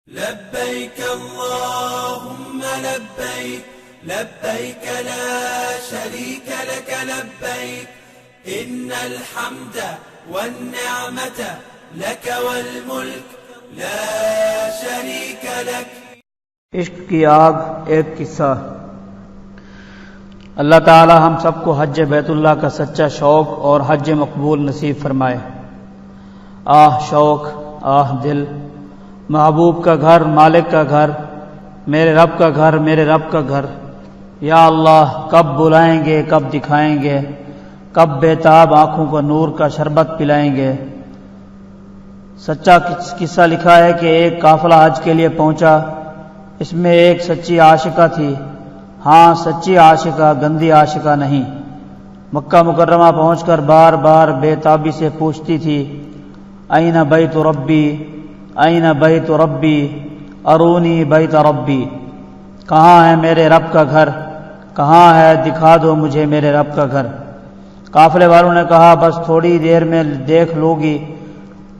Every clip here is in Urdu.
لبيك اللهم لبيك لبيك لا شريك لك لبيك إن الحمد والنعمة لك والملك لا شريك لك۔ عشق کی آگ ایک قصہ۔ اللہ تعالی ہم سب کو حج بیت اللہ کا سچا شوق اور حج مقبول نصیب فرمائے۔ آہ شوق، آہ دل، محبوب کا گھر، مالک کا گھر، میرے رب کا گھر، میرے رب کا گھر، یا اللہ کب بلائیں گے، کب دکھائیں گے، کب بےتاب آنکھوں کو نور کا شربت پلائیں گے۔ سچا قصہ لکھا ہے کہ ایک قافلہ حج کے لیے پہنچا، اس میں ایک سچی عاشقہ تھی۔ ہاں سچی عاشقہ، گندی عاشقہ نہیں۔ مکہ مکرمہ پہنچ کر بار بار بے تابی سے پوچھتی تھی، این بیت ربی، این بیت ربی، ارونی بیت ربی، کہاں ہے میرے رب کا گھر، کہاں ہے، دکھا دو مجھے میرے رب کا گھر۔ قافلے والوں نے کہا بس تھوڑی دیر میں دیکھ لو گی۔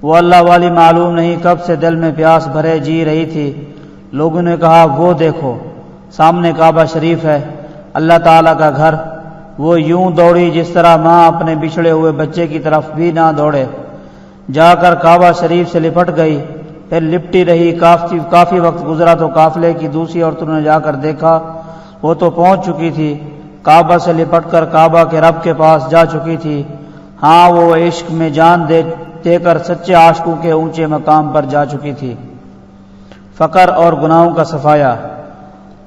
وہ اللہ والی معلوم نہیں کب سے دل میں پیاس بھرے جی رہی تھی۔ لوگوں نے کہا وہ دیکھو سامنے کعبہ شریف ہے، اللہ تعالیٰ کا گھر۔ وہ یوں دوڑی جس طرح ماں اپنے بچھڑے ہوئے بچے کی طرف بھی نہ دوڑے۔ جا کر کعبہ شریف سے لپٹ گئی، پھر لپٹی رہی۔ کافی وقت گزرا تو قافلے کی دوسری عورتوں نے جا کر دیکھا، وہ تو پہنچ چکی تھی، کعبہ سے لپٹ کر کعبہ کے رب کے پاس جا چکی تھی۔ ہاں وہ عشق میں جان دے کر سچے عاشقوں کے اونچے مقام پر جا چکی تھی۔ فقر اور گناہوں کا صفایا۔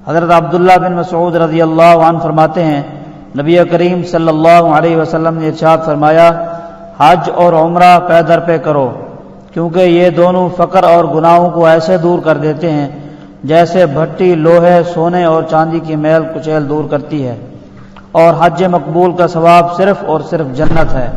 حضرت عبداللہ بن مسعود رضی اللہ عنہ فرماتے ہیں، نبی کریم صلی اللہ علیہ وسلم نے ارشاد فرمایا، حج اور عمرہ پے در پہ کرو، کیونکہ یہ دونوں فقر اور گناہوں کو ایسے دور کر دیتے ہیں جیسے بھٹی لوہے، سونے اور چاندی کی میل کچیل دور کرتی ہے، اور حج مقبول کا ثواب صرف اور صرف جنت ہے۔